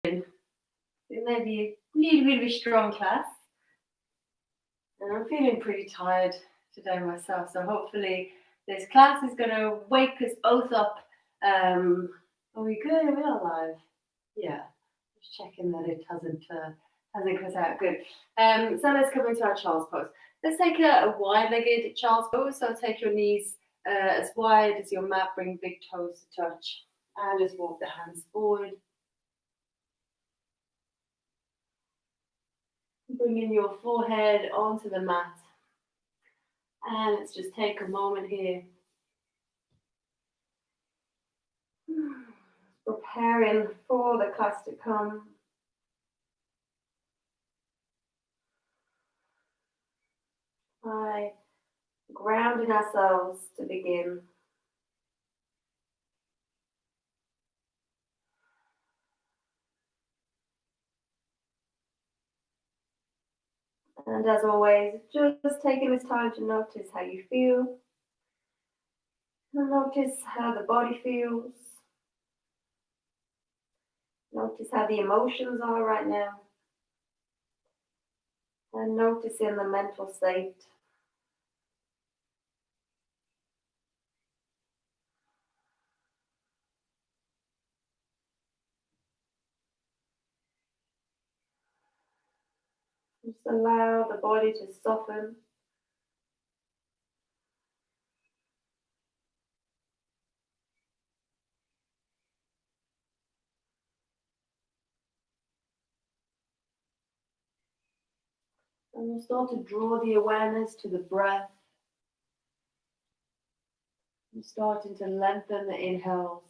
It may be a little bit of a strong class. And I'm feeling pretty tired today myself, so hopefully this class is going to wake us both up. Are we good? Are we alive? Yeah, just checking that it hasn't cut out. Good. So let's come into our child's pose. Let's take a wide-legged child's pose. So take your knees as wide as your mat. Bring big toes to touch, and just walk the hands forward. Bringing your forehead onto the mat. And let's just take a moment here. Preparing for the class to come. By grounding ourselves to begin. And as always, just taking this time to notice how you feel. And notice how the body feels. Notice how the emotions are right now. And noticing the mental state. Just allow the body to soften. And we'll start to draw the awareness to the breath. I'm starting to lengthen the inhales,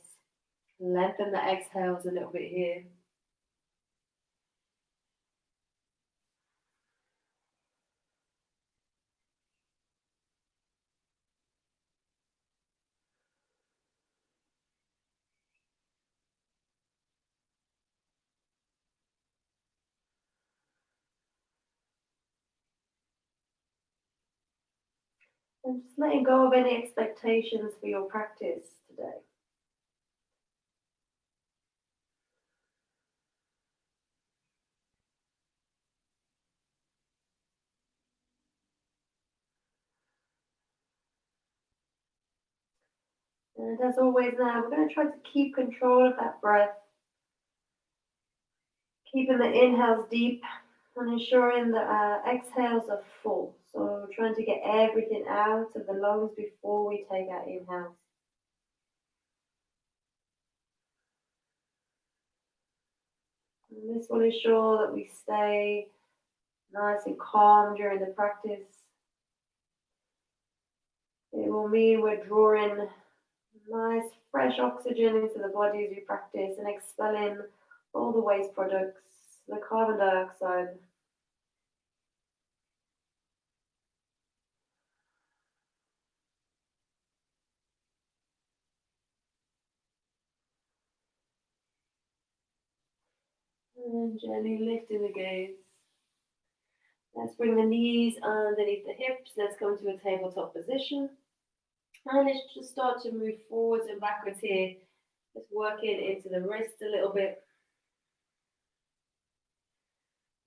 lengthen the exhales a little bit here. And just letting go of any expectations for your practice today. And as always now, we're going to try to keep control of that breath. Keeping the inhales deep and ensuring that our exhales are full. So trying to get everything out of the lungs before we take our inhales. And this will ensure that we stay nice and calm during the practice. It will mean we're drawing nice fresh oxygen into the body as we practice and expelling all the waste products, the carbon dioxide. And gently lifting the gaze. Let's bring the knees underneath the hips. Let's come to a tabletop position. And let's just start to move forwards and backwards here. Just working into the wrists a little bit.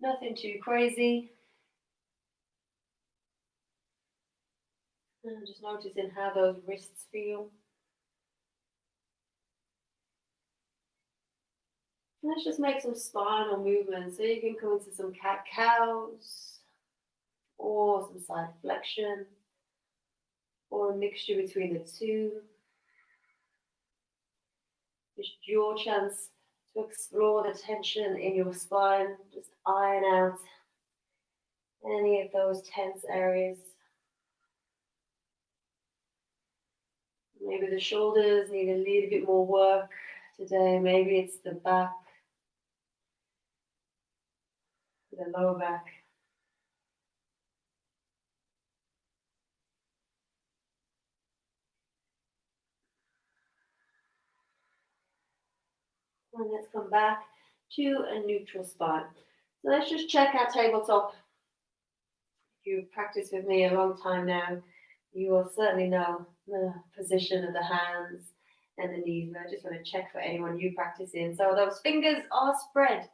Nothing too crazy. And just noticing how those wrists feel. Let's just make some spinal movements. So you can come into some cat-cows or some side flexion or a mixture between the two. Just your chance to explore the tension in your spine. Just iron out any of those tense areas. Maybe the shoulders need a little bit more work today. Maybe it's the back, the lower back. And let's come back to a neutral spine. So let's just check our tabletop. If you've practiced with me a long time now, you will certainly know the position of the hands and the knees. But I just want to check for anyone new practicing. So those fingers are spread,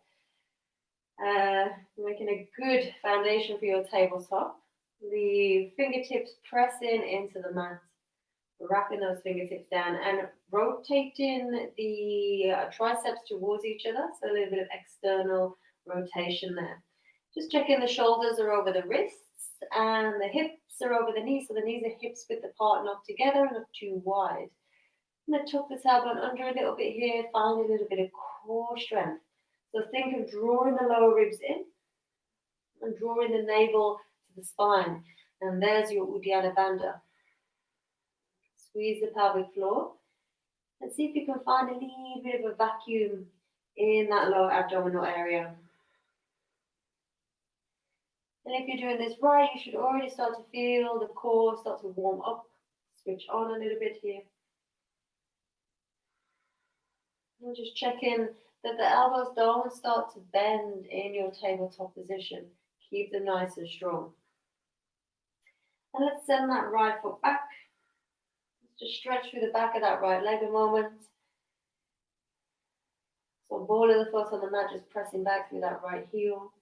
making a good foundation for your tabletop. The fingertips pressing into the mat, wrapping those fingertips down and rotating the triceps towards each other. So a little bit of external rotation there. Just checking the shoulders are over the wrists and the hips are over the knees. So the knees and hips width apart, not together, not too wide. I'm going to tuck the tailbone under a little bit here, find a little bit of core strength. So think of drawing the lower ribs in and drawing the navel to the spine. And there's your Uddiyana Bandha. Squeeze the pelvic floor and see if you can find a little bit of a vacuum in that lower abdominal area. And if you're doing this right, you should already start to feel the core start to warm up. Switch on a little bit here. And just checking that the elbows don't start to bend in your tabletop position. Keep them nice and strong. And let's send that right foot back. Just stretch through the back of that right leg a moment. So ball of the foot on the mat, just pressing back through that right heel.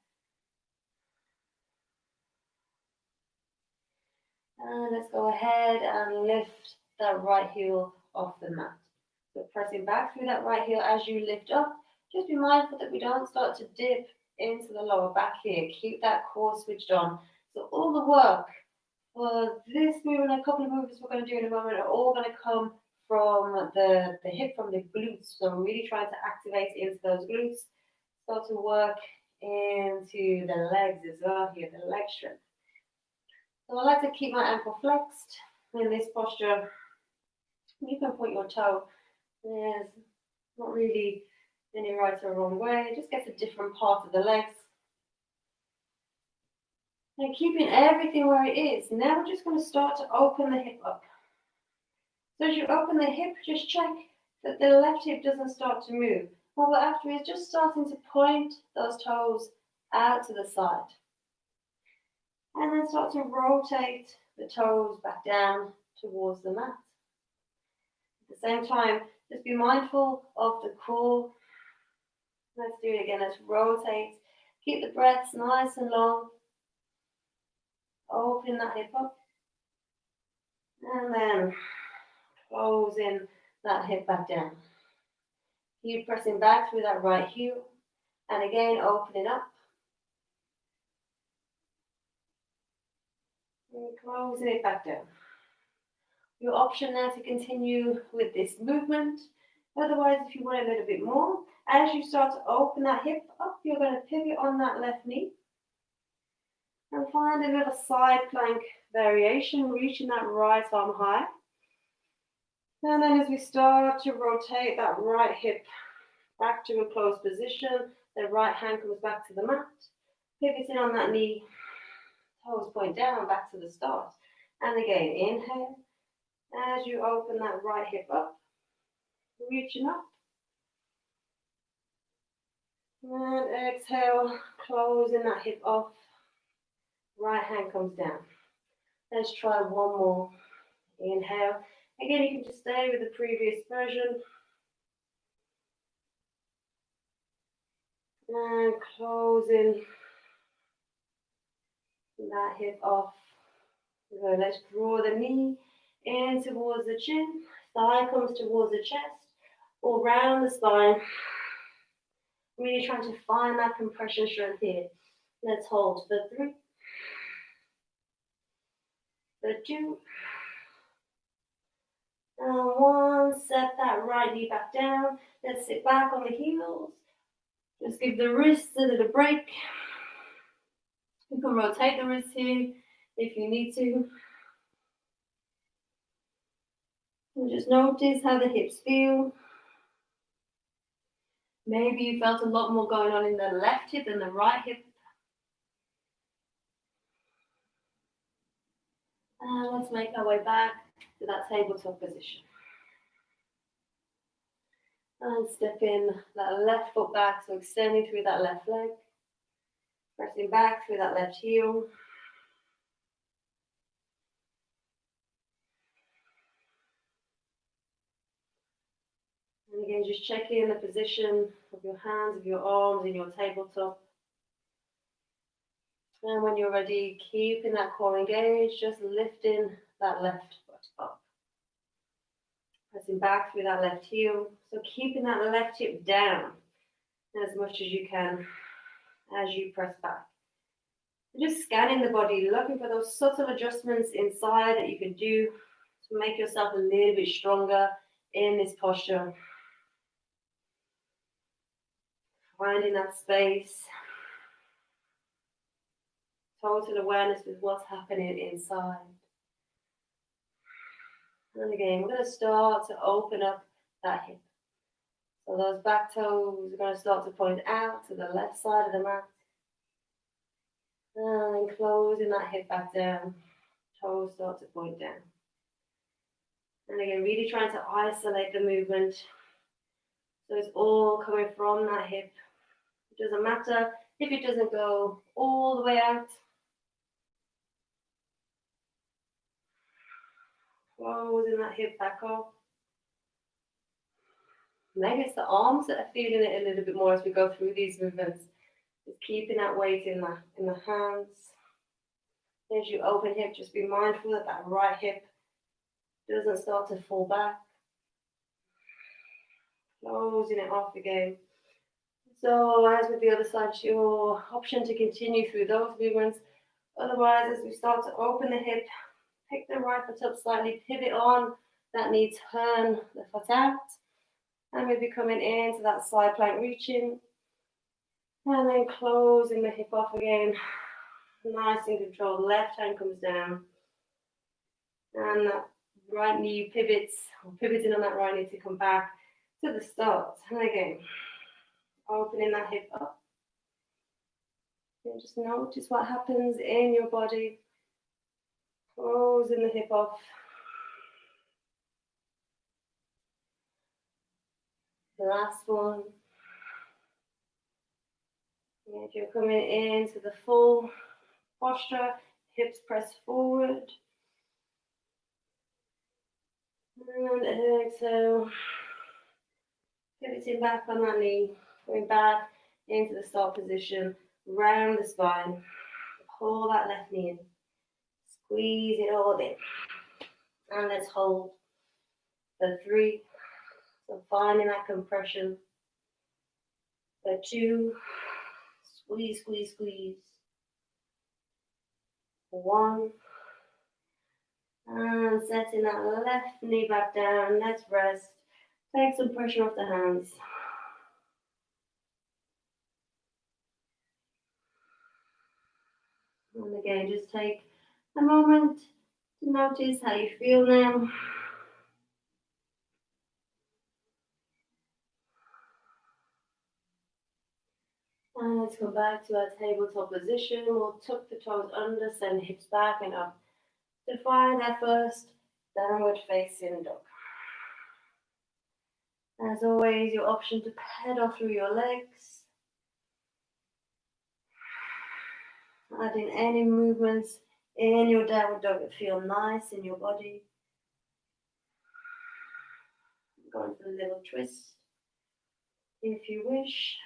And let's go ahead and lift that right heel off the mat. So pressing back through that right heel as you lift up. Just be mindful that we don't start to dip into the lower back here. Keep that core switched on. So all the work for this movement and a couple of movements we're going to do in a moment are all going to come from the hip, from the glutes. So I'm really trying to activate into those glutes. Start to work into the legs as well here, the leg strength. So I like to keep my ankle flexed in this posture. You can point your toe. There's not really any right or wrong way. Just get a different part of the legs. And keeping everything where it is. Now we're just going to start to open the hip up. So as you open the hip, just check that the left hip doesn't start to move. What we're after is just starting to point those toes out to the side. And then start to rotate the toes back down towards the mat. At the same time, just be mindful of the core. Let's do it again. Let's rotate. Keep the breaths nice and long. Open that hip up. And then closing that hip back down. Keep pressing back through that right heel. And again, opening up. And closing it back down. Your option now to continue with this movement. Otherwise, if you want a little bit more, as you start to open that hip up, you're going to pivot on that left knee. And find a little side plank variation, reaching that right arm high. And then as we start to rotate that right hip back to a closed position, the right hand comes back to the mat. Pivoting on that knee, toes point down, back to the start. And again, inhale. As you open that right hip up, reaching up. And exhale, closing that hip off. Right hand comes down. Let's try one more. Inhale. Again, you can just stay with the previous version. And closing that hip off. So let's draw the knee in towards the chin. Thigh comes towards the chest. Or round the spine. Really trying to find that compression strength here. Let's hold for 3. For 2. And 1. Set that right knee back down. Let's sit back on the heels. Just give the wrists a little break. You can rotate the wrists here if you need to. And just notice how the hips feel. Maybe you felt a lot more going on in the left hip than the right hip. And let's make our way back to that tabletop position. And step in that left foot back, so extending through that left leg. Pressing back through that left heel. And again, just checking the position of your hands, of your arms in your tabletop. And when you're ready, keeping that core engaged, just lifting that left foot up. Pressing back through that left heel. So keeping that left hip down as much as you can as you press back. Just scanning the body, looking for those subtle adjustments inside that you can do to make yourself a little bit stronger in this posture. Finding that space. Total awareness with what's happening inside. And again, we're going to start to open up that hip. So those back toes are going to start to point out to the left side of the mat. And then closing that hip back down. Toes start to point down. And again, really trying to isolate the movement. So it's all coming from that hip. It doesn't matter if it doesn't go all the way out. Closing that hip back up. Maybe it's the arms that are feeling it a little bit more as we go through these movements. Just keeping that weight in the hands. As you open hip, just be mindful that that right hip doesn't start to fall back. Closing it off again. So as with the other side, it's your option to continue through those movements. Otherwise, as we start to open the hip, pick the right foot up slightly, pivot on that knee, turn the foot out. And we'll be coming into that side plank, reaching. And then closing the hip off again. Nice and controlled. Left hand comes down. And that right knee pivots, or pivoting on that right knee to come back to the start. And again, opening that hip up. And just notice what happens in your body. Closing the hip off. The last one. And if you're coming into the full posture, hips press forward. And exhale. Pivoting back on that knee. Going back into the start position. Round the spine. Pull that left knee in. Squeeze it all in. And let's hold for 3. So finding that compression. For 2. Squeeze, squeeze, squeeze. 1. And setting that left knee back down. Let's rest. Take some pressure off the hands. And again, just take a moment to notice how you feel now. And let's come back to our tabletop position. We'll tuck the toes under, send hips back and up to find our first downward facing dog. As always, your option to pedal through your legs. Adding any movements in your downward dog that feel nice in your body. Going for a little twist if you wish.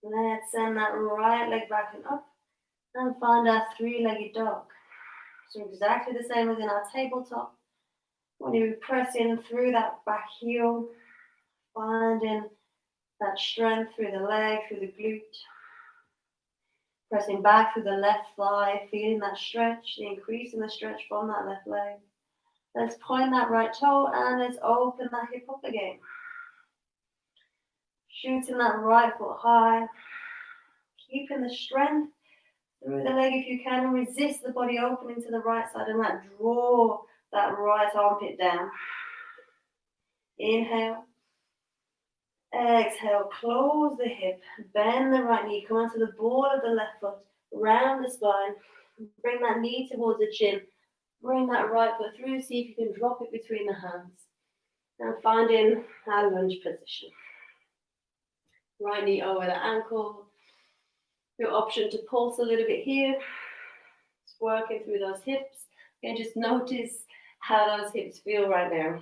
Let's send that right leg back and up and find our 3-legged dog. So exactly the same as in our tabletop. When you press in through that back heel, finding that strength through the leg, through the glute. Pressing back through the left thigh, feeling that stretch, the increase in the stretch from that left leg. Let's point that right toe and let's open that hip up again. Shooting that right foot high. Keeping the strength through the leg if you can, and resist the body opening to the right side and draw that right armpit down. Inhale. Exhale, close the hip, bend the right knee, come onto the ball of the left foot, round the spine, bring that knee towards the chin, bring that right foot through, see if you can drop it between the hands. And finding our lunge position. Right knee over the ankle. Your option to pulse a little bit here. Working through those hips. And just notice how those hips feel right now.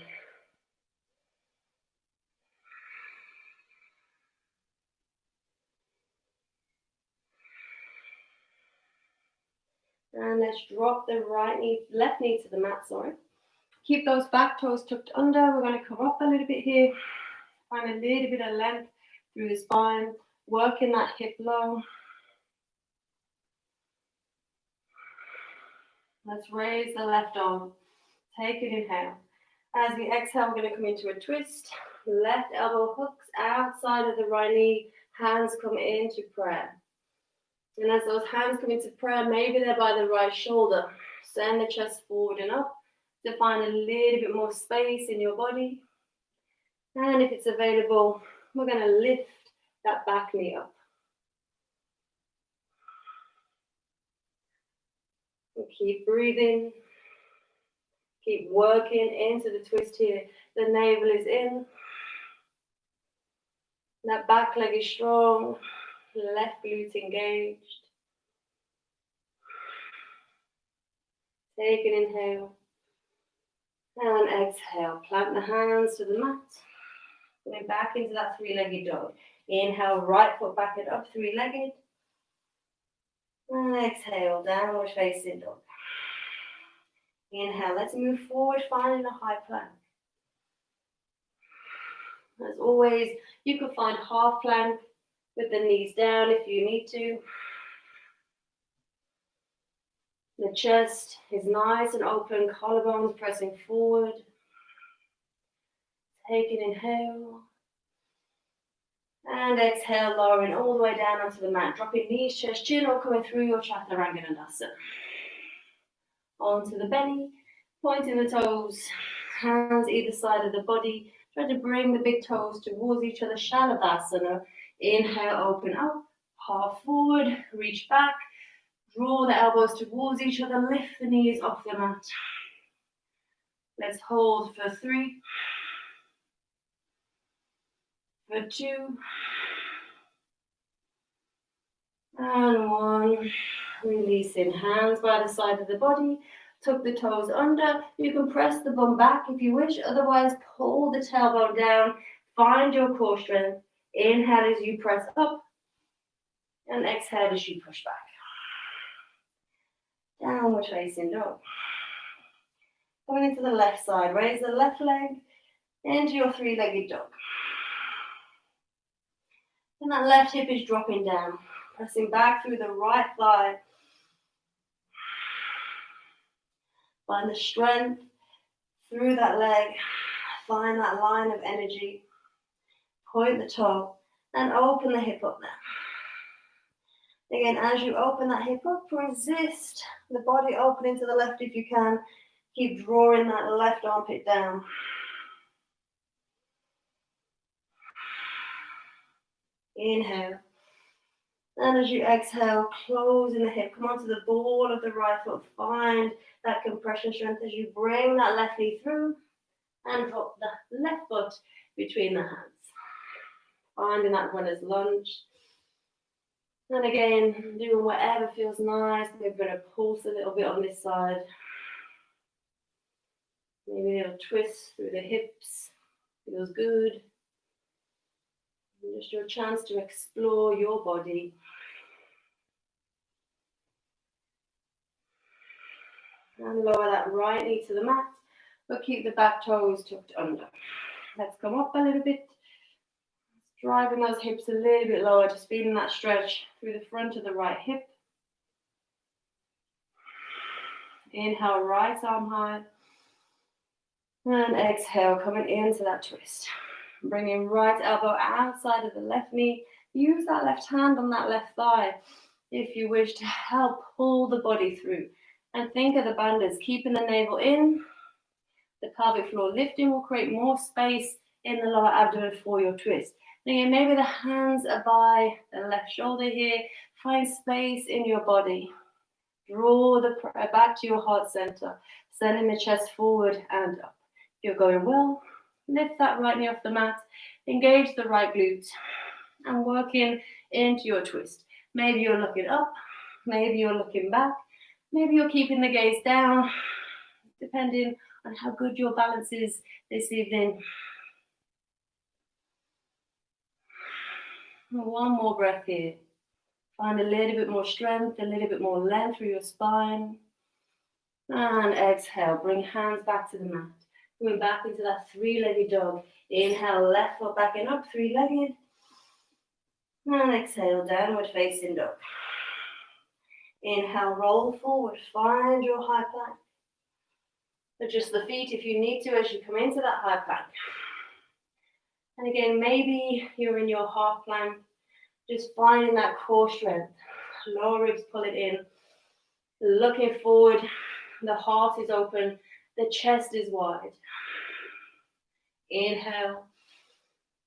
And let's drop the left knee to the mat, sorry. Keep those back toes tucked under. We're going to come up a little bit here. Find a little bit of length through the spine. Working that hip low. Let's raise the left arm. Take an inhale. As we exhale, we're going to come into a twist. Left elbow hooks outside of the right knee. Hands come into prayer. And as those hands come into prayer, maybe they're by the right shoulder. Send the chest forward and up to find a little bit more space in your body. And if it's available, we're going to lift that back knee up. And keep breathing. Keep working into the twist here. The navel is in. That back leg is strong. Left glute engaged. Take an inhale. And exhale. Plant the hands to the mat. Going back into that three-legged dog. Inhale, right foot back it up, three-legged. And exhale, downward facing dog. Inhale, let's move forward, finding a high plank. As always, you can find half plank with the knees down if you need to. The chest is nice and open, collarbones pressing forward. Take an inhale. And exhale, lowering all the way down onto the mat. Dropping knees, chest, chin, or coming through your Chaturanga. Onto the belly, pointing the toes, hands either side of the body. Try to bring the big toes towards each other, Shalabhasana. Inhale, open up, half forward, reach back. Draw the elbows towards each other, lift the knees off the mat. Let's hold for 3, for 2, and 1. Releasing, hands by the side of the body. Tuck the toes under. You can press the bum back if you wish. Otherwise, pull the tailbone down. Find your core strength. Inhale as you press up. And exhale as you push back. Downward facing dog. Going into the left side. Raise the left leg into your three-legged dog. And that left hip is dropping down. Pressing back through the right thigh. Find the strength through that leg. Find that line of energy. Point the toe and open the hip up now. Again, as you open that hip up, resist the body opening to the left if you can. Keep drawing that left armpit down. Inhale. And as you exhale, closing the hip, come onto the ball of the right foot. Find that compression strength as you bring that left knee through and drop the left foot between the hands. Finding that runner's lunge. And again, doing whatever feels nice. Maybe we're going to pulse a little bit on this side. Maybe a little twist through the hips. Feels good. And just your chance to explore your body. And lower that right knee to the mat, but keep the back toes tucked under. Let's come up a little bit. Driving those hips a little bit lower, just feeling that stretch through the front of the right hip. Inhale, right arm high. And exhale, coming into that twist. Bringing right elbow outside of the left knee. Use that left hand on that left thigh if you wish to help pull the body through. And think of the bandhas, keeping the navel in. The pelvic floor lifting will create more space in the lower abdomen for your twist. Again, maybe the hands are by the left shoulder here. Find space in your body. Draw the prayer back to your heart center, sending the chest forward and up. If you're going well, lift that right knee off the mat, engage the right glute, and working into your twist. Maybe you're looking up, maybe you're looking back, Maybe you're keeping the gaze down, depending on how good your balance is this evening. One more breath here. Find a little bit more strength, a little bit more length through your spine. And exhale, bring hands back to the mat. Coming back into that three-legged dog. Inhale, left foot back and up, three-legged. And exhale, downward facing dog. Inhale, roll forward, find your high plank. Adjust the feet if you need to as you come into that high plank. And again, maybe you're in your half plank, just finding that core strength. Lower ribs, pull it in. Looking forward, the heart is open, the chest is wide. Inhale.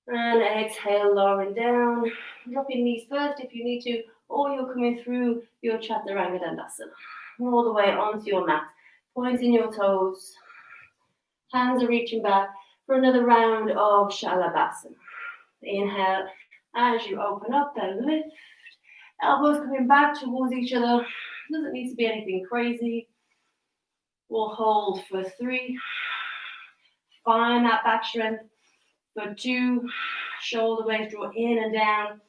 And exhale, lowering down. Dropping knees first if you need to, or you're coming through your Chaturanga Dandasana. All the way onto your mat. Pointing your toes. Hands are reaching back for another round of Shalabhasana. Inhale as you open up and lift. Elbows coming back towards each other. Doesn't need to be anything crazy. We'll hold for 3. Find that back strength. For 2. Shoulder blades draw in and down.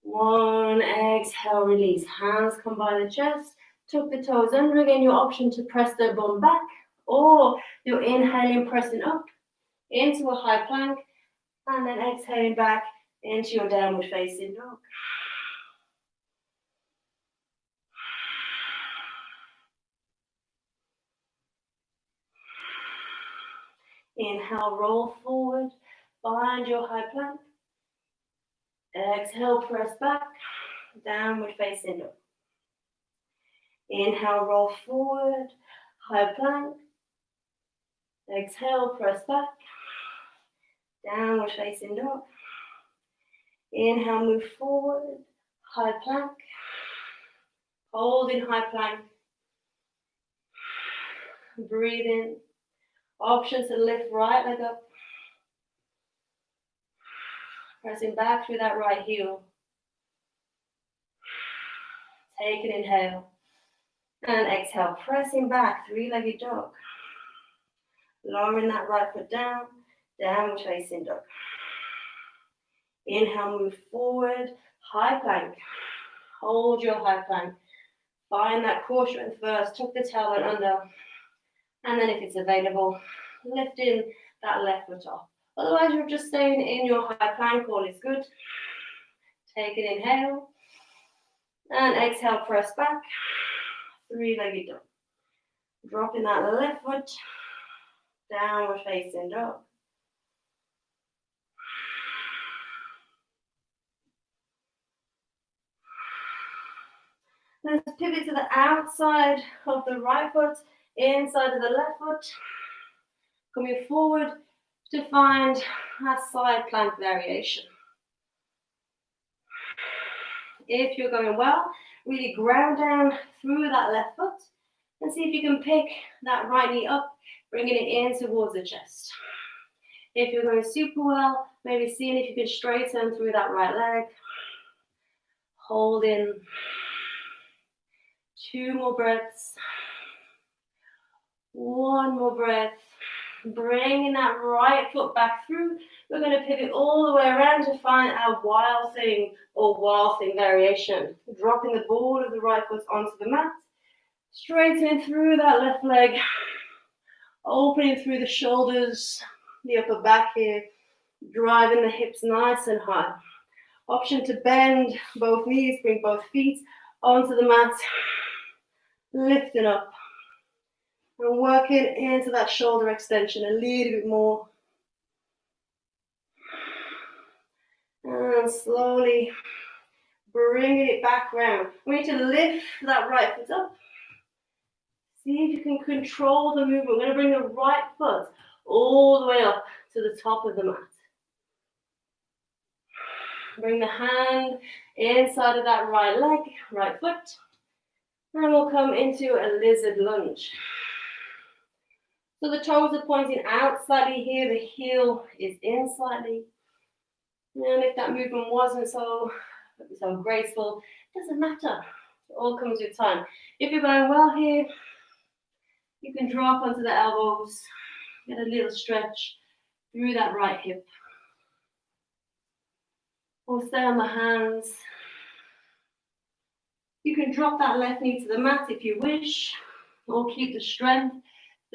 1. Exhale, release. Hands come by the chest. Tuck the toes under. Again, your option to press the bum back. Or you're inhaling, pressing up into a high plank. And then exhaling back into your downward facing dog. Inhale, roll forward. Find your high plank. Exhale, press back. Downward facing dog. Inhale, roll forward. High plank. Exhale, press back. Downward facing dog. Inhale, move forward. High plank. Hold in high plank. Breathe in. Option to lift right leg up. Pressing back through that right heel. Take an inhale. And exhale, pressing back, three-legged dog. Lowering that right foot down, downward facing dog. Inhale, move forward, high plank. Hold your high plank. Find that core strength first, tuck the tailbone under. And then if it's available, lifting that left foot off. Otherwise, you're just staying in your high plank, all is good. Take an inhale. And exhale, press back. Three-legged dog. Dropping that left foot. Downward facing dog. Let's pivot to the outside of the right foot, inside of the left foot. Coming forward to find that side plank variation. If you're going well, really ground down through that left foot and see if you can pick that right knee up, bringing it in towards the chest. If you're going super well, maybe seeing if you can straighten through that right leg. Hold in. 2 more breaths. 1 more breath. Bringing that right foot back through. We're going to pivot all the way around to find our wild thing or wild thing variation. Dropping the ball of the right foot onto the mat. Straightening through that left leg. Opening through the shoulders, the upper back here. Driving the hips nice and high. Option to bend both knees, bring both feet onto the mat. Lifting up. And working into that shoulder extension a little bit more. And slowly bringing it back round. We need to lift that right foot up. See if you can control the movement. We're going to bring the right foot all the way up to the top of the mat. Bring the hand inside of that right leg, right foot. And we'll come into a lizard lunge. So the toes are pointing out slightly here, the heel is in slightly. And if that movement wasn't so graceful, it doesn't matter. It all comes with time. If you're going well here, you can drop onto the elbows, get a little stretch through that right hip. Or stay on the hands. You can drop that left knee to the mat if you wish, or keep the strength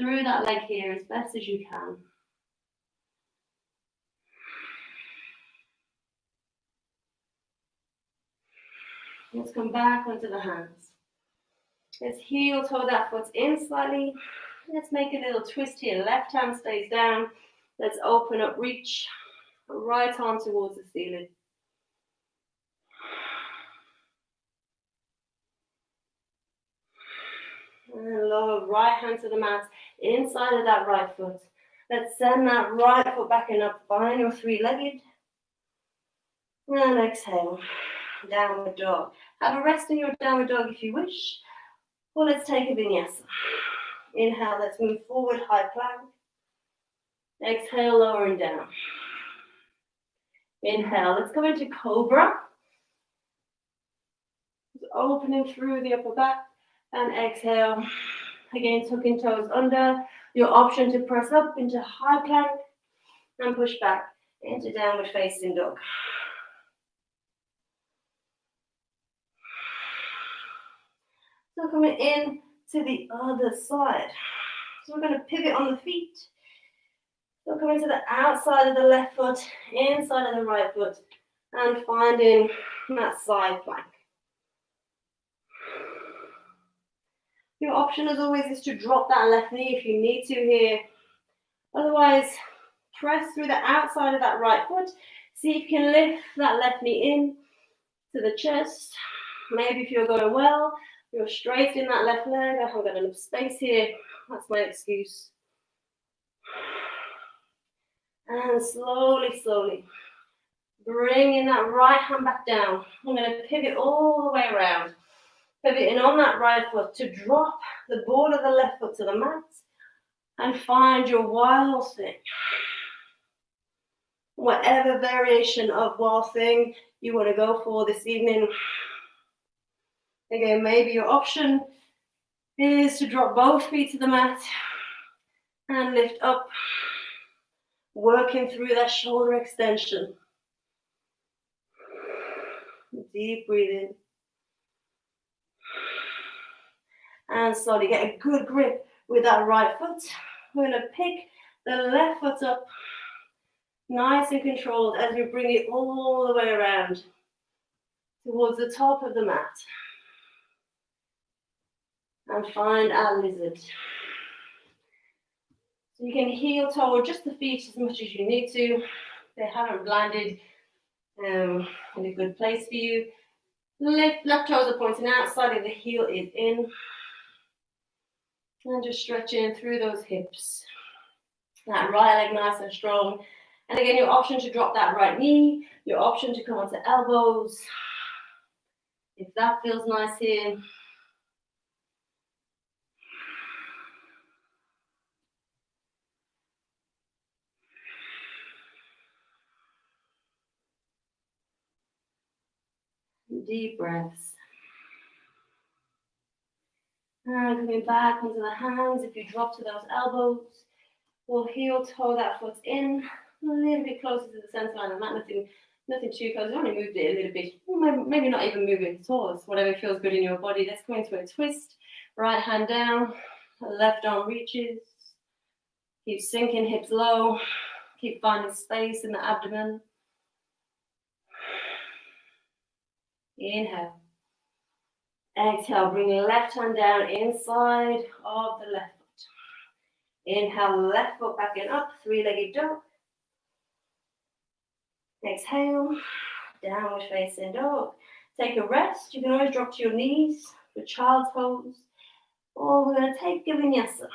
through that leg here as best as you can. Let's come back onto the hands. Let's heel toe that foot in slightly. Let's make a little twist here. Left hand stays down. Let's open up, reach. Right arm towards the ceiling. And lower right hand to the mat, inside of that right foot. Let's send that right foot back and up. Find your three-legged. And exhale. Downward dog. Have a rest in your downward dog if you wish. Or let's take a vinyasa. Inhale, let's move forward, high plank. Exhale, lowering down. Inhale, let's go into cobra. Just opening through the upper back. And exhale. Again, tucking toes under. Your option to press up into high plank. And push back into downward facing dog. So coming in to the other side. So we're going to pivot on the feet. So coming to the outside of the left foot, inside of the right foot, and finding that side plank. Your option as always is to drop that left knee if you need to here. Otherwise, press through the outside of that right foot. See if you can lift that left knee in to the chest. Maybe if you're going well, you're straight in that left leg. I haven't got enough space here. That's my excuse. And slowly, slowly, bringing that right hand back down. I'm going to pivot all the way around. Pivoting on that right foot to drop the ball of the left foot to the mat and find your wild thing. Whatever variation of wild thing you want to go for this evening. Again, maybe your option is to drop both feet to the mat and lift up, working through that shoulder extension. Deep breathing. And slowly get a good grip with that right foot. We're going to pick the left foot up, nice and controlled, as we bring it all the way around towards the top of the mat. And find our lizard. So you can heel toe just the feet as much as you need to. They haven't landed in a good place for you. Left toes are pointing out, side of the heel is in. And just stretching through those hips. That right leg nice and strong. And again, your option to drop that right knee. Your option to come onto elbows. If that feels nice here. Deep breaths. And coming back onto the hands. If you drop to those elbows, we'll heel toe that foot in a little bit closer to the center line of the mat. Nothing too close. You only moved it a little bit. Maybe not even move it at all. It's whatever feels good in your body. Let's go into a twist. Right hand down. Left arm reaches. Keep sinking hips low. Keep finding space in the abdomen. Inhale. Exhale, bring your left hand down inside of the left foot. Inhale, left foot back and up, three-legged dog. Exhale, downward facing dog. Take a rest. You can always drop to your knees for child's pose. Or we're going to take a vinyasa.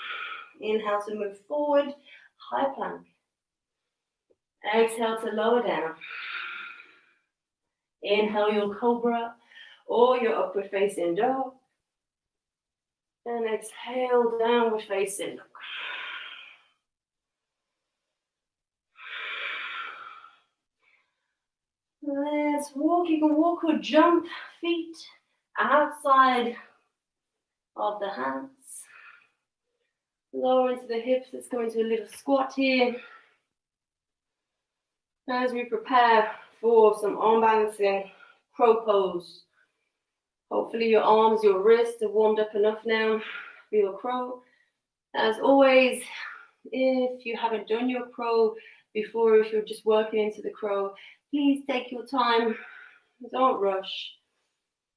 Inhale to move forward, high plank. Exhale to lower down. Inhale your cobra or your upward facing dog. And exhale, downward facing dog. Let's walk. You can walk or jump feet outside of the hands. Lower into the hips. Let's go into a little squat here. As we prepare for some arm balancing crow pose. Hopefully your arms, your wrists are warmed up enough now for your crow. As always, if you haven't done your crow before, if you're just working into the crow, please take your time. Don't rush.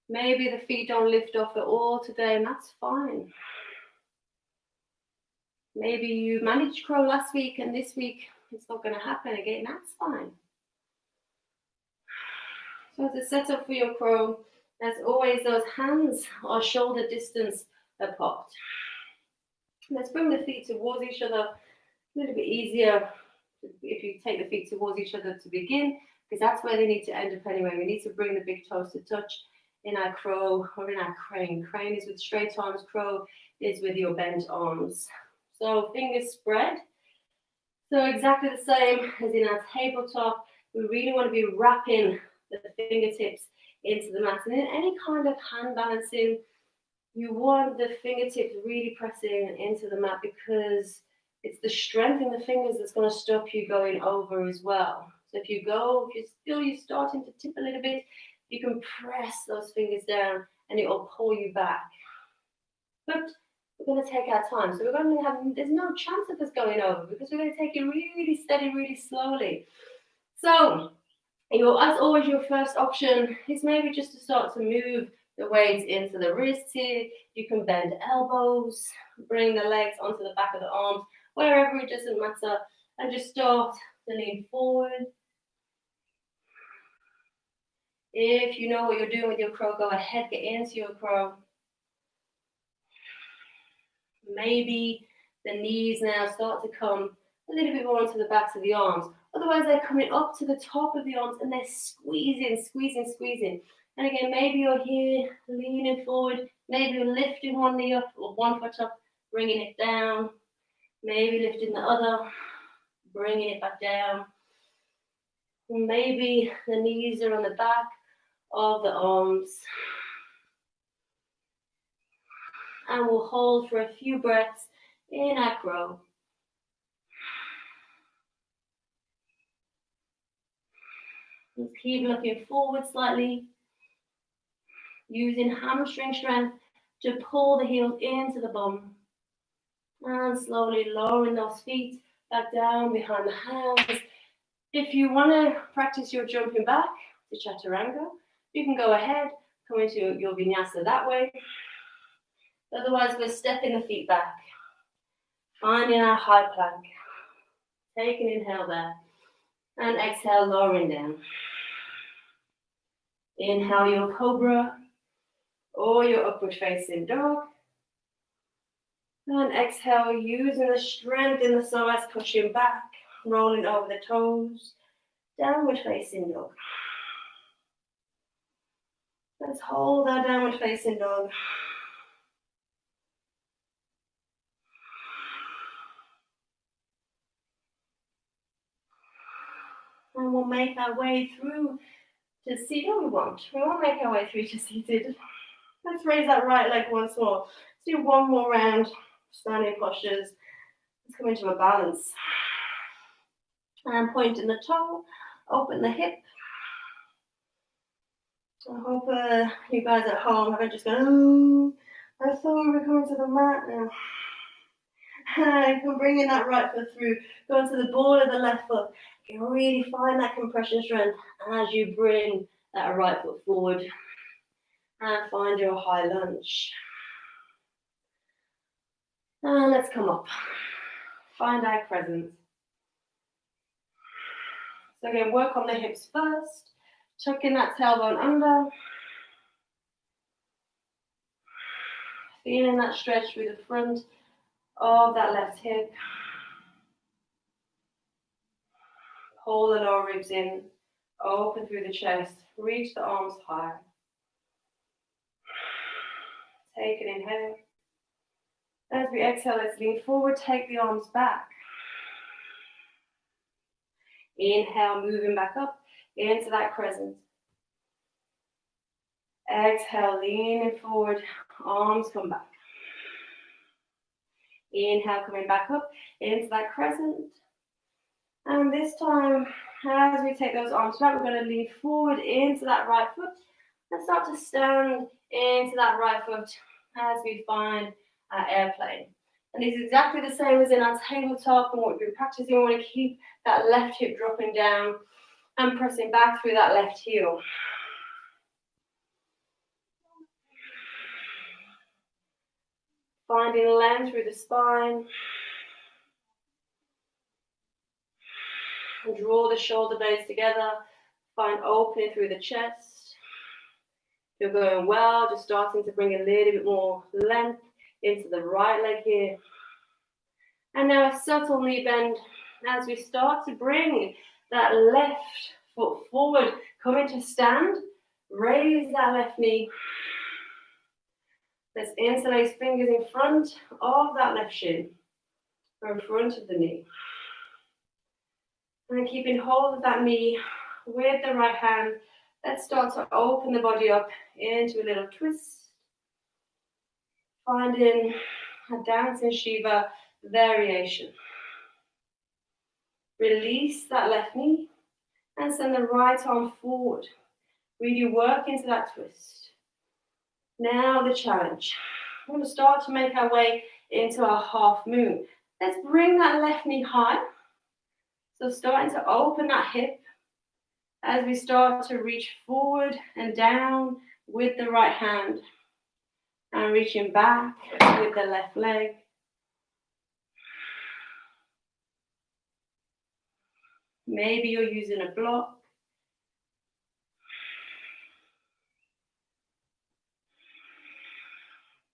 Maybe the feet don't lift off at all today, and that's fine. Maybe you managed crow last week and this week it's not going to happen again. That's fine. So to set up for your crow, as always, those hands are shoulder distance apart. Let's bring the feet towards each other. A little bit easier if you take the feet towards each other to begin, because that's where they need to end up anyway. We need to bring the big toes to touch in our crow or in our crane. Crane is with straight arms, crow is with your bent arms. So fingers spread. So exactly the same as in our tabletop. We really want to be wrapping the fingertips into the mat. And in any kind of hand balancing, you want the fingertips really pressing into the mat, because it's the strength in the fingers that's going to stop you going over as well. So if you're starting to tip a little bit, you can press those fingers down and it will pull you back. But we're going to take our time. So there's no chance of us going over, because we're going to take it really steady, really slowly. So as always, your first option is maybe just to start to move the weights into the wrists here. You can bend elbows, bring the legs onto the back of the arms, wherever, it doesn't matter, and just start to lean forward. If you know what you're doing with your crow, go ahead, get into your crow. Maybe the knees now start to come a little bit more onto the backs of the arms. Otherwise, they're coming up to the top of the arms and they're squeezing. And again, maybe you're here leaning forward. Maybe you're lifting one knee up or one foot up, bringing it down. Maybe lifting the other, bringing it back down. Maybe the knees are on the back of the arms. And we'll hold for a few breaths in our crow. Let's keep looking forward slightly, using hamstring strength to pull the heels into the bum. And slowly lowering those feet back down behind the hands. If you want to practice your jumping back to chaturanga, you can go ahead, come into your vinyasa that way. Otherwise, we're stepping the feet back, finding our high plank. Take an inhale there, and exhale, lowering down. Inhale your cobra or your upward facing dog. And exhale, using the strength in the psoas, pushing back, rolling over the toes, downward facing dog. Let's hold our downward facing dog. And we'll make our way through to seated. We won't make our way through to seated. Let's raise that right leg once more. Let's do one more round, standing postures. Let's come into a balance. And pointing the toe, open the hip. I hope you guys at home haven't just gone, oh, I thought we were coming to the mat now. And come bringing that right foot through, go to the ball of the left foot. You can really find that compression strength as you bring that right foot forward and find your high lunge. And let's come up. Find our crescent. So again, work on the hips first. Tuck in that tailbone under. Feeling that stretch through the front of that left hip. Pull the lower ribs in. Open through the chest. Reach the arms high. Take an inhale. As we exhale, let's lean forward. Take the arms back. Inhale, moving back up into that crescent. Exhale, leaning forward, arms come back. Inhale, coming back up into that crescent. And this time, as we take those arms back, we're going to lean forward into that right foot and start to stand into that right foot as we find our airplane. And it's exactly the same as in our tabletop and what we've been practicing. We want to keep that left hip dropping down and pressing back through that left heel. Finding length through the spine. And draw the shoulder blades together. Find opening through the chest. If you're going well, just starting to bring a little bit more length into the right leg here. And now a subtle knee bend as we start to bring that left foot forward. Coming to stand. Raise that left knee. Let's interlace fingers in front of that left shin, or in front of the knee. And keeping hold of that knee with the right hand, let's start to open the body up into a little twist. Finding a dancing Shiva variation. Release that left knee and send the right arm forward. Really work into that twist. Now the challenge. We're going to start to make our way into our half moon. Let's bring that left knee high. So starting to open that hip as we start to reach forward and down with the right hand. And reaching back with the left leg. Maybe you're using a block.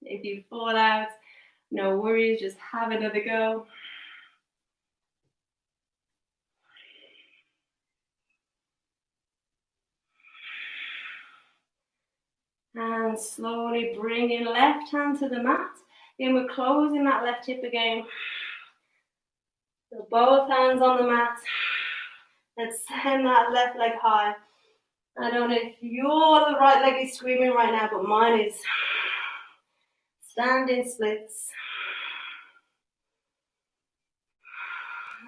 If you fall out, no worries, just have another go. And slowly bringing left hand to the mat. Again, we're closing that left hip again. So both hands on the mat. Let's send that left leg high. I don't know if your right leg is screaming right now, but mine is. Standing splits.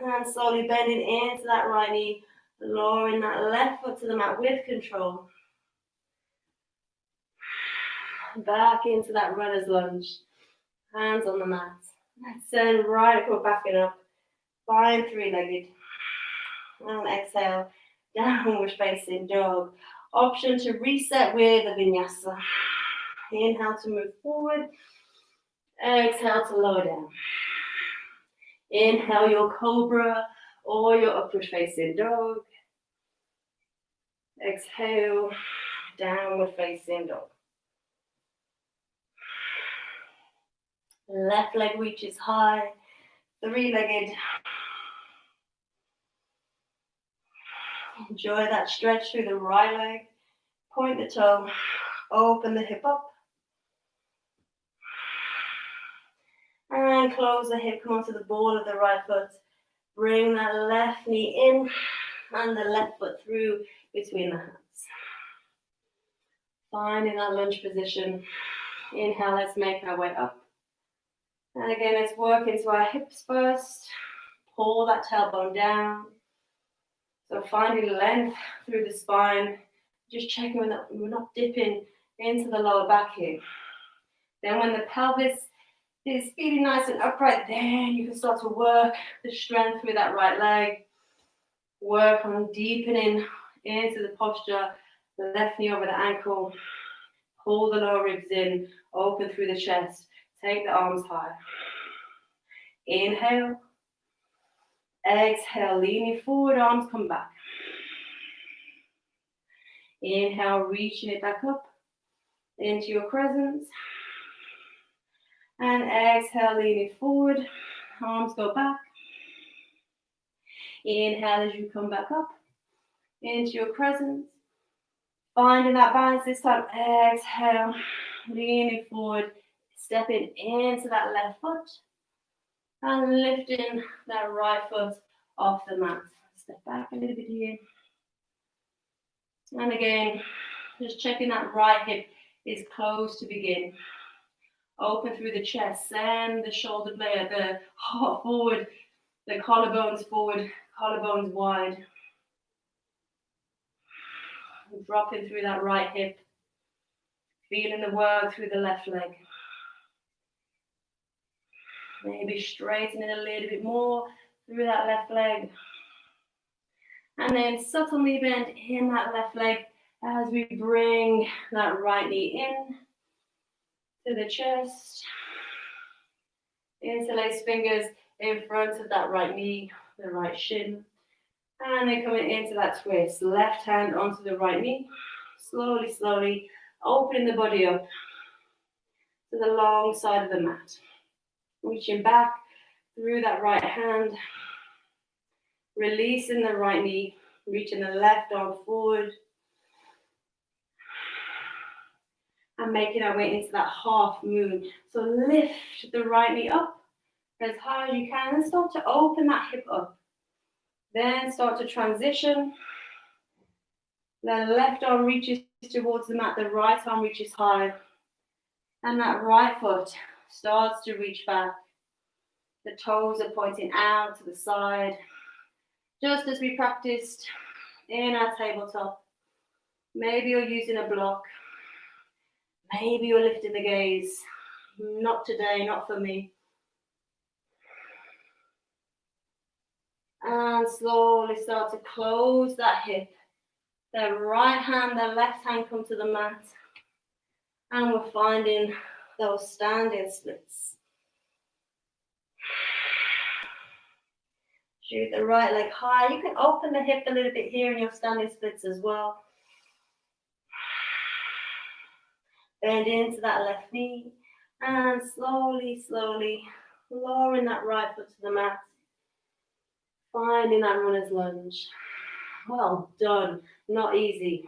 And slowly bending into that right knee. Lowering that left foot to the mat with control. Back into that runner's lunge. Hands on the mat. Let's send right foot backing up. Find three-legged. And exhale. Downward facing dog. Option to reset with a vinyasa. Inhale to move forward. Exhale to lower down. Inhale your cobra or your upward facing dog. Exhale, downward facing dog. Left leg reaches high, three-legged. Enjoy that stretch through the right leg. Point the toe, open the hip up. And close the hip, come onto the ball of the right foot. Bring that left knee in and the left foot through between the hands. Finding that lunge position. Inhale, let's make our way up. And again, let's work into our hips first. Pull that tailbone down. So finding length through the spine. Just checking we're not dipping into the lower back here. Then when the pelvis is feeling nice and upright, then you can start to work the strength through that right leg. Work on deepening into the posture, the left knee over the ankle. Pull the lower ribs in, open through the chest. Take the arms high. Inhale. Exhale, leaning forward, arms come back. Inhale, reaching it back up into your crescent. And exhale, leaning forward, arms go back. Inhale as you come back up into your crescent. Finding that balance this time. Exhale, leaning forward, stepping into that left foot. And lifting that right foot off the mat. Step back a little bit here. And again, just checking that right hip is closed to begin. Open through the chest, send the shoulder blade, the heart forward, the collarbones forward, collarbones wide. Dropping through that right hip, feeling the work through the left leg. Maybe straightening a little bit more through that left leg. And then subtle knee bend in that left leg as we bring that right knee in to the chest. Interlace fingers in front of that right knee, the right shin. And then coming into that twist. Left hand onto the right knee. Slowly, slowly opening the body up to the long side of the mat. Reaching back through that right hand. Releasing the right knee. Reaching the left arm forward. And making our way into that half moon. So lift the right knee up as high as you can and start to open that hip up. Then start to transition. The left arm reaches towards the mat, the right arm reaches high. And that right foot starts to reach back. The toes are pointing out to the side. Just as we practiced in our tabletop. Maybe you're using a block. Maybe you're lifting the gaze. Not today, not for me. And slowly start to close that hip. The right hand, the left hand come to the mat. And we're finding those standing splits. Shoot the right leg high. You can open the hip a little bit here in your standing splits as well. Bend into that left knee. And slowly, slowly lowering that right foot to the mat. Finding that runner's lunge. Well done. Not easy.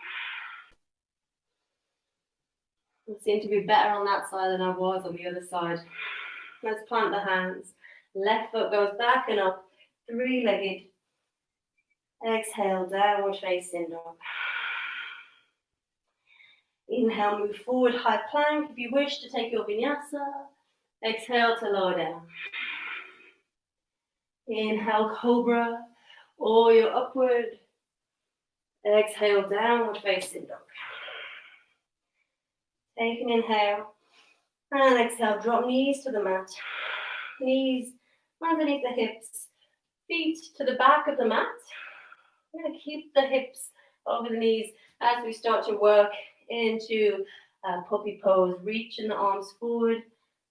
I seem to be better on that side than I was on the other side. Let's plant the hands. Left foot goes back and up. Three-legged. Exhale, downward facing dog. Inhale, move forward, high plank. If you wish to take your vinyasa, exhale to lower down. Inhale, cobra, or your upward. Exhale, downward facing dog. Take an inhale, and exhale, drop knees to the mat. Knees underneath the hips, feet to the back of the mat. We're going to keep the hips over the knees as we start to work into puppy pose, reaching the arms forward,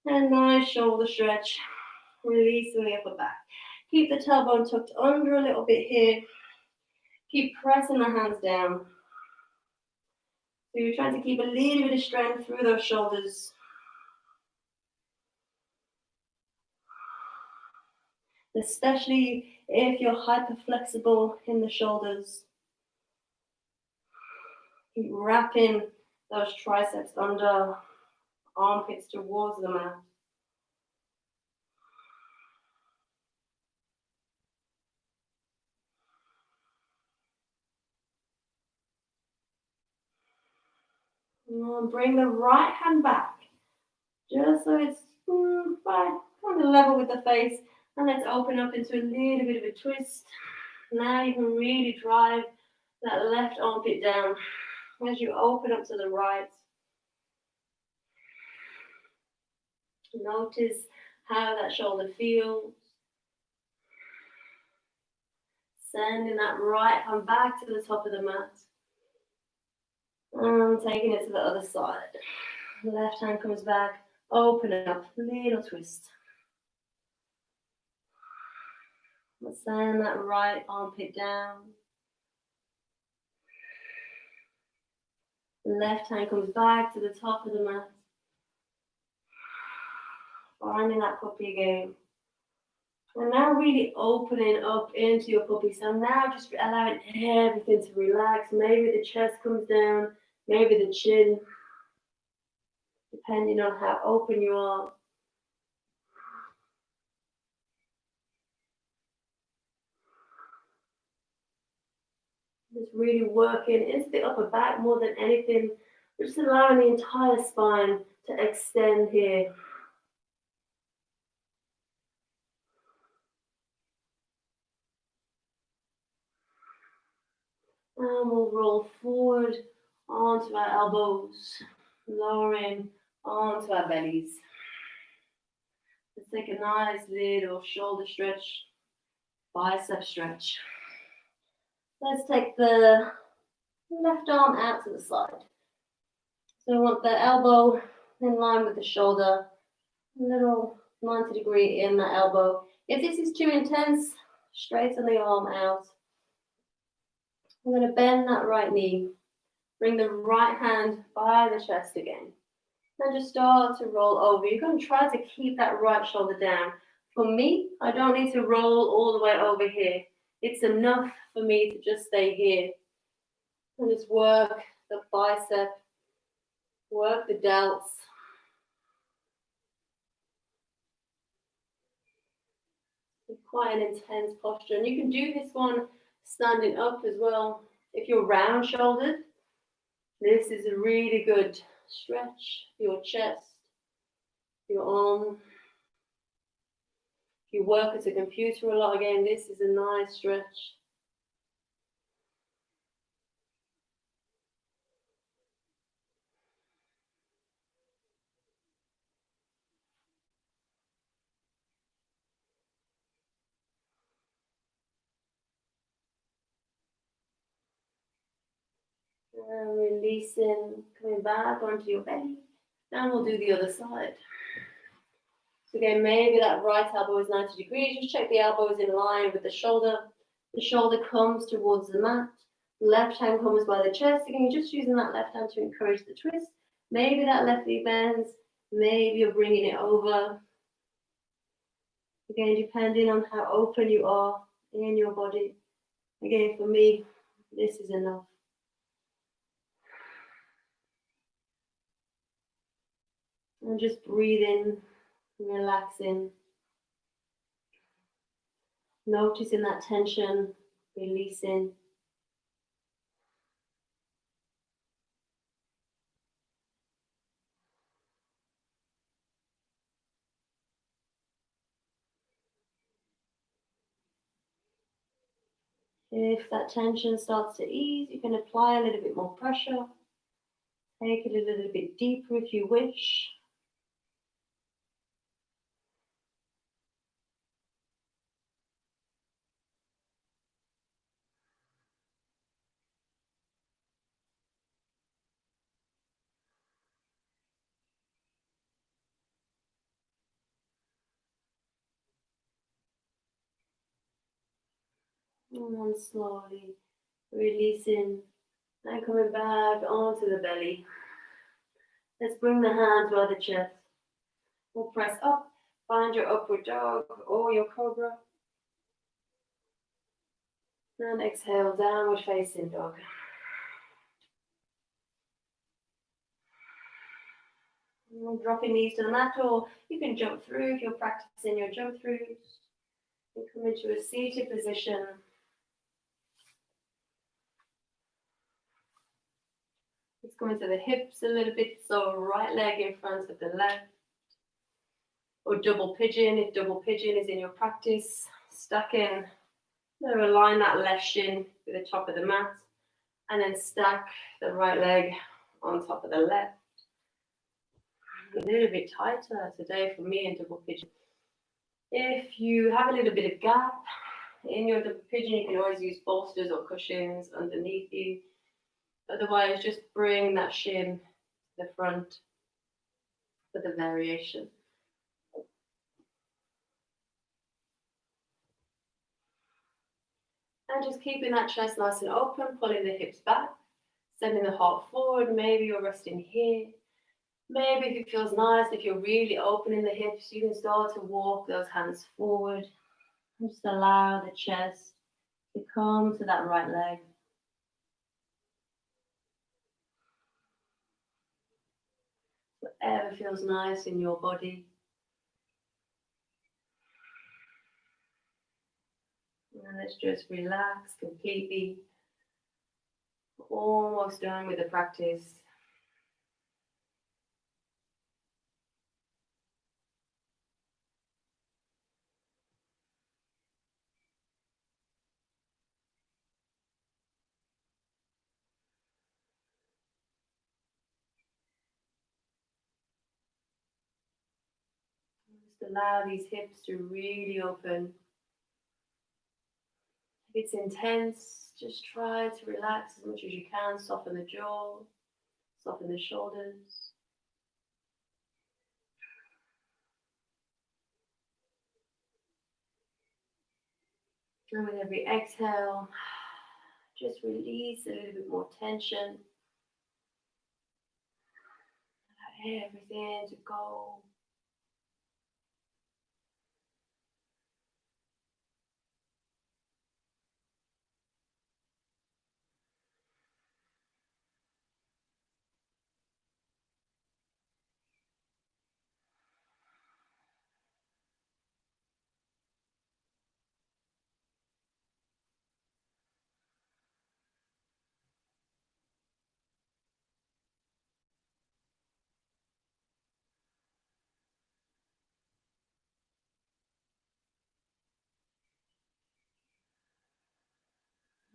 and nice shoulder stretch, releasing the upper back. Keep the tailbone tucked under a little bit here. Keep pressing the hands down. So you're trying to keep a little bit of strength through those shoulders. Especially if you're hyper flexible in the shoulders. Keep wrapping those triceps under, armpits towards the mat. And bring the right hand back, just so it's kind of level with the face. And let's open up into a little bit of a twist. Now you can really drive that left armpit down as you open up to the right. Notice how that shoulder feels. Sending that right hand back to the top of the mat. And taking it to the other side. Left hand comes back, open up, little twist. Send that right armpit down. Left hand comes back to the top of the mat. Finding that puppy again. And now really opening up into your puppy. So now just allowing everything to relax. Maybe the chest comes down, maybe the chin, depending on how open you are. Just really working into the upper back more than anything. We're just allowing the entire spine to extend here. And we'll roll forward onto our elbows, lowering onto our bellies. Let's take a nice little shoulder stretch, bicep stretch. Let's take the left arm out to the side. So we want the elbow in line with the shoulder, a little 90-degree in the elbow. If this is too intense, straighten the arm out. I'm going to bend that right knee. Bring the right hand by the chest again. And just start to roll over. You're going to try to keep that right shoulder down. For me, I don't need to roll all the way over here. It's enough for me to just stay here. And just work the bicep, work the delts. It's quite an intense posture. And you can do this one standing up as well. If you're round shouldered, this is a really good stretch for your chest, your arm. If you work at a computer a lot, again, this is a nice stretch. And releasing, coming back onto your belly. And we'll do the other side. So again, maybe that right elbow is 90 degrees. Just check the elbow is in line with the shoulder. The shoulder comes towards the mat. Left hand comes by the chest. Again, you're just using that left hand to encourage the twist. Maybe that left knee bends. Maybe you're bringing it over. Again, depending on how open you are in your body. Again, for me, this is enough. And just breathing, relaxing. Noticing that tension, releasing. If that tension starts to ease, you can apply a little bit more pressure. Take it a little bit deeper if you wish. And then slowly releasing and coming back onto the belly. Let's bring the hands by the chest. We'll press up, find your upward dog or your cobra. And exhale, downward facing dog. And dropping knees to the mat, or you can jump through if you're practicing your jump throughs. You come into a seated position. Let's go into the hips a little bit, so right leg in front of the left. Or double pigeon, if double pigeon is in your practice. Stacking, so align that left shin with the top of the mat. And then stack the right leg on top of the left. A little bit tighter today for me in double pigeon. If you have a little bit of gap in your double pigeon, you can always use bolsters or cushions underneath you. Otherwise, just bring that shin to the front for the variation. And just keeping that chest nice and open, pulling the hips back, sending the heart forward. Maybe you're resting here. Maybe if it feels nice, if you're really opening the hips, you can start to walk those hands forward. And just allow the chest to come to that right leg. Whatever feels nice in your body. And let's just relax completely. Almost done with the practice. Just allow these hips to really open. If it's intense, just try to relax as much as you can. Soften the jaw, soften the shoulders. And with every exhale, just release a little bit more tension. Allow everything to go.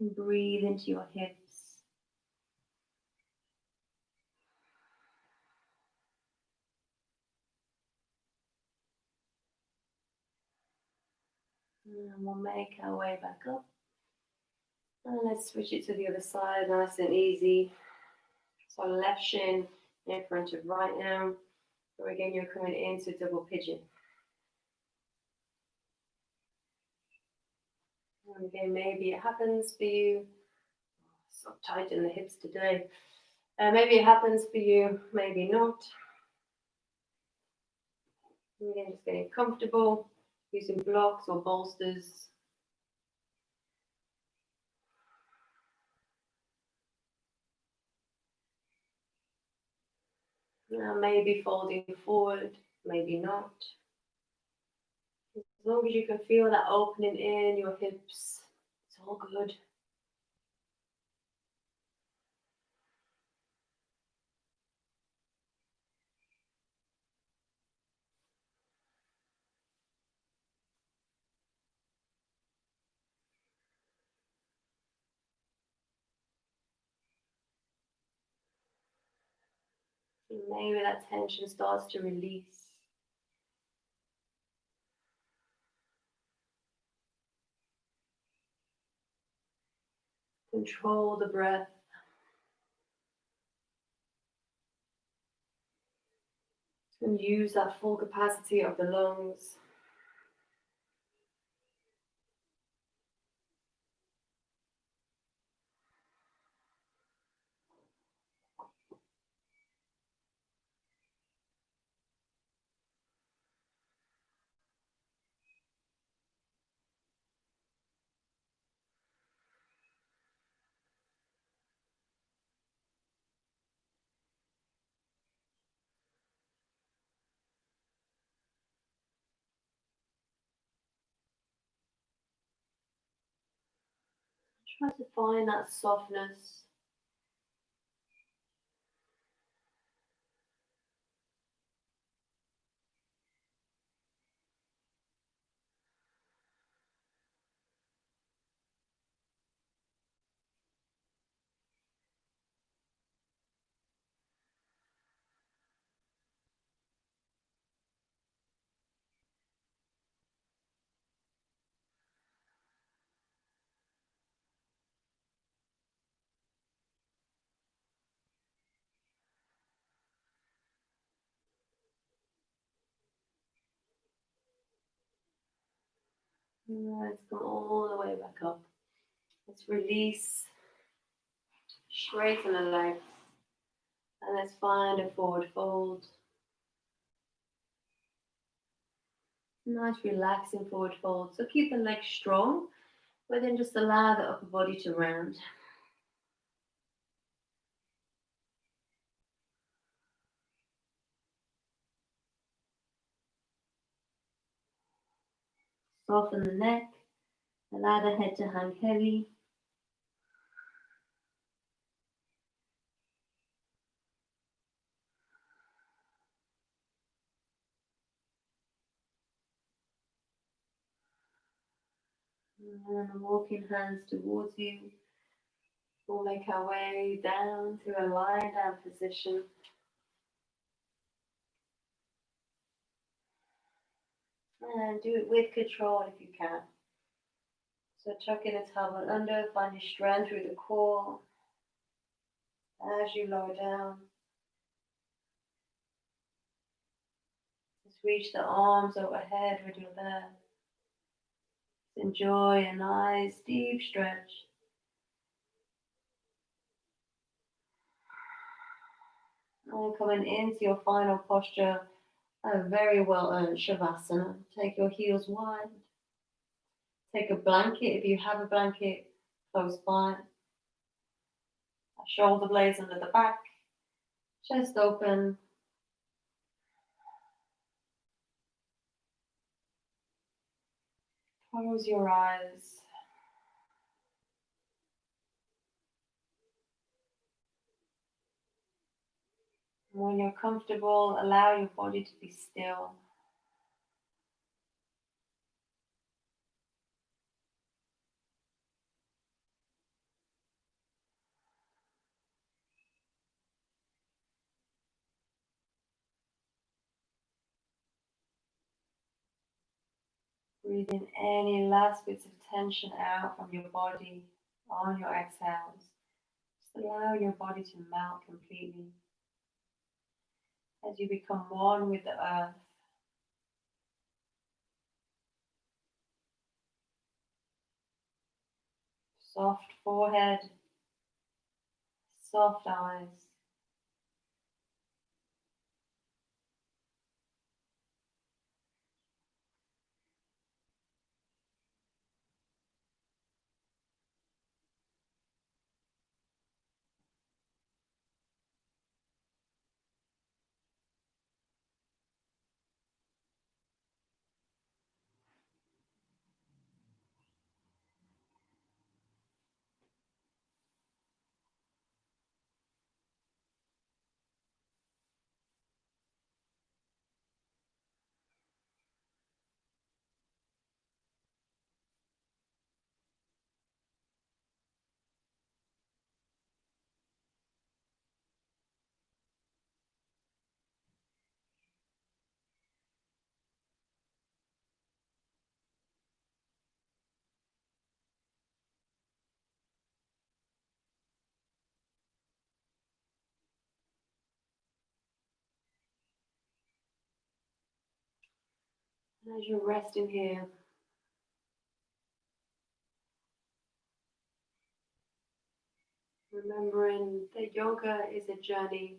And breathe into your hips. And we'll make our way back up. And let's switch it to the other side, nice and easy. So left shin in front of right now. So again, you're coming into double pigeon. And again, maybe it happens for you. So tight in the hips today. Maybe it happens for you, maybe not. And again, just getting comfortable, using blocks or bolsters. Now maybe folding forward, maybe not. As long as you can feel that opening in your hips, it's all good. And maybe that tension starts to release. Control the breath. And use that full capacity of the lungs. Try to find that softness. Let's come all the way back up. Let's release. Straighten the legs. And let's find a forward fold. Nice relaxing forward fold. So keep the legs strong, but then just allow the upper body to round. Soften the neck. Allow the head to hang heavy. And walking hands towards you. We'll make our way down to a lying down position. And do it with control if you can. So tuck in the tailbone under, find your strength through the core as you lower down. Just reach the arms overhead when you're there. Enjoy a nice deep stretch. And coming into your final posture, a very well earned Shavasana. Take your heels wide. Take a blanket if you have a blanket close by. Shoulder blades under the back. Chest open. Close your eyes. When you're comfortable, allow your body to be still. Breathe in any last bits of tension out from your body on your exhales. Just allow your body to melt completely as you become one with the earth. Soft forehead, soft eyes. And as you're resting here, remembering that yoga is a journey.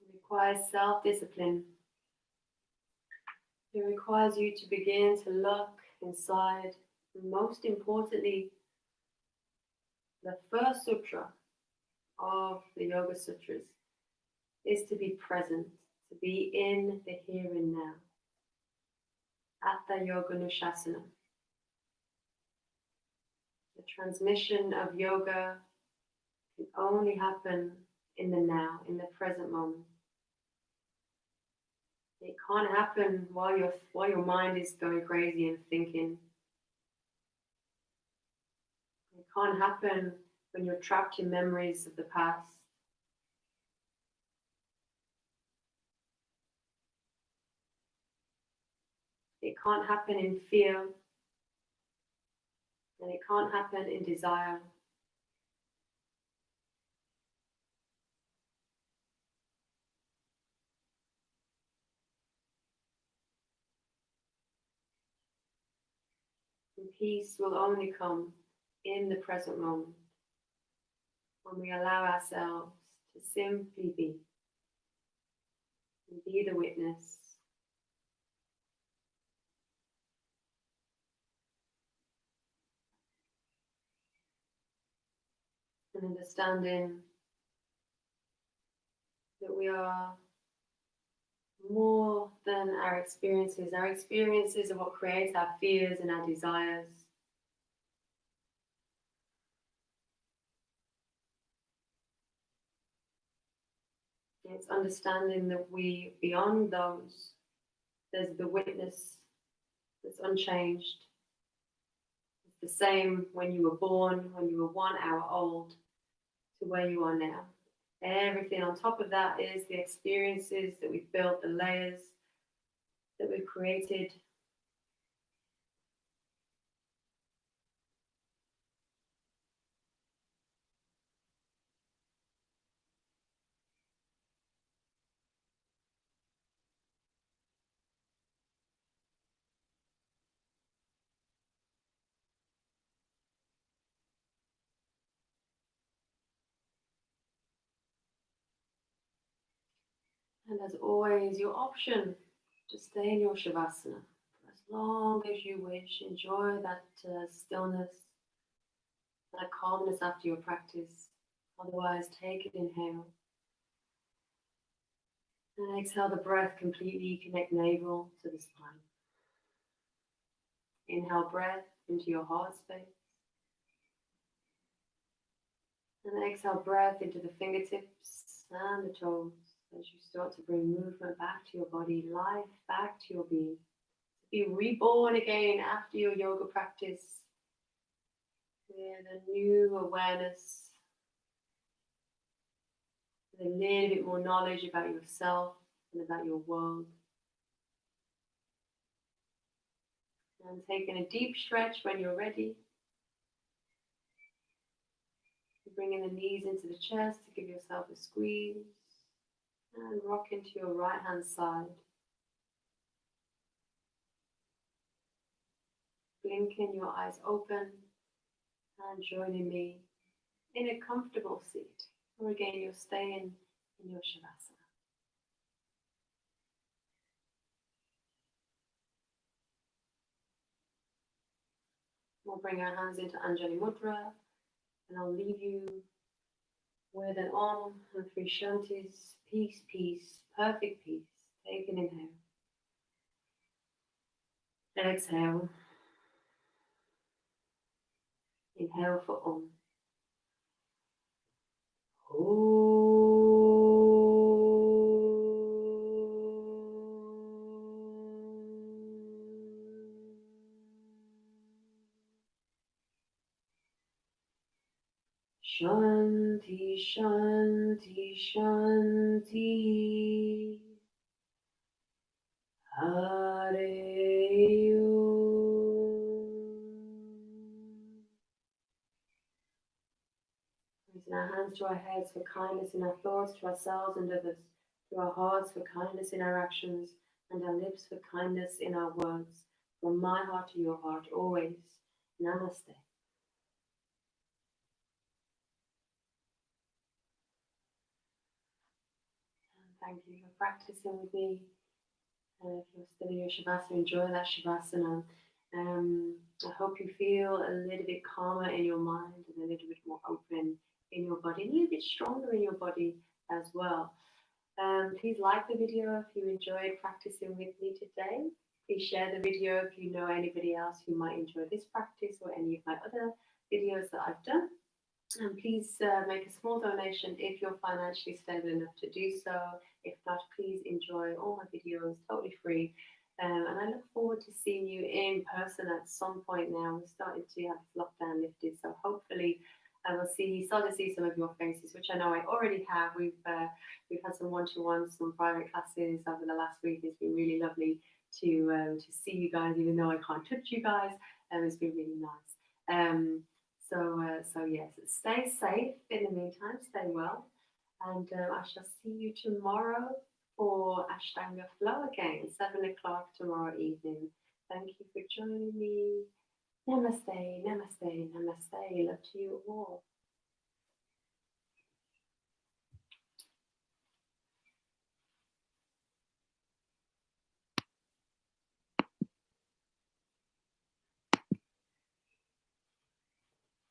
It requires self-discipline. It requires you to begin to look inside. And most importantly, the first sutra of the Yoga Sutras is to be present, to be in the here and now. Atha Yoga Nushasana. The transmission of yoga can only happen in the now, in the present moment. It can't happen while your mind is going crazy and thinking. It can't happen when you're trapped in memories of the past. It can't happen in fear. And it can't happen in desire. And peace will only come in the present moment when we allow ourselves to simply be and be the witness. And understanding that we are more than our experiences. Our experiences are what creates our fears and our desires. It's understanding that we, beyond those, there's the witness that's unchanged. It's the same when you were born, when you were 1 hour old, to where you are now. Everything on top of that is the experiences that we've built, the layers that we've created. And as always, your option to stay in your Shavasana for as long as you wish. Enjoy that stillness, that calmness after your practice. Otherwise, take an inhale. And exhale the breath completely, connect navel to the spine. Inhale breath into your heart space. And exhale breath into the fingertips and the toes as you start to bring movement back to your body, life back to your being. Be reborn again after your yoga practice with a new awareness, with a little bit more knowledge about yourself and about your world. And taking a deep stretch when you're ready. Bringing the knees into the chest to give yourself a squeeze. And rock into your right hand side. Blinking your eyes open and joining me in a comfortable seat. Or again, you're staying in your Shavasana. We'll bring our hands into Anjali Mudra, and I'll leave you with an Om and 3 Shantis. Peace, peace, perfect peace. Take an inhale. Exhale. Inhale for Om. Shanti, Shanti, Shanti. Hare Om. Raising our hands to our heads for kindness in our thoughts to ourselves and others, to our hearts for kindness in our actions, and our lips for kindness in our words. From my heart to your heart, always. Namaste. Thank you for practicing with me. If you're still in your Shavasana, enjoy that Shavasana. I hope you feel a little bit calmer in your mind and a little bit more open in your body, and a little bit stronger in your body as well. Please like the video if you enjoyed practicing with me today. Please share the video if you know anybody else who might enjoy this practice or any of my other videos that I've done. And please make a small donation if you're financially stable enough to do so. If not, please enjoy all my videos totally free. And I look forward to seeing you in person at some point now. We're starting to have this lockdown lifted, so hopefully I will start to see some of your faces, which I know I already have. We've had some one-to-ones, some private classes over the last week. It's been really lovely to see you guys, even though I can't touch you guys. It's been really nice. So yes, stay safe in the meantime, stay well, and I shall see you tomorrow for Ashtanga Flow again, 7 o'clock tomorrow evening. Thank you for joining me. Namaste, namaste, namaste. Love to you all.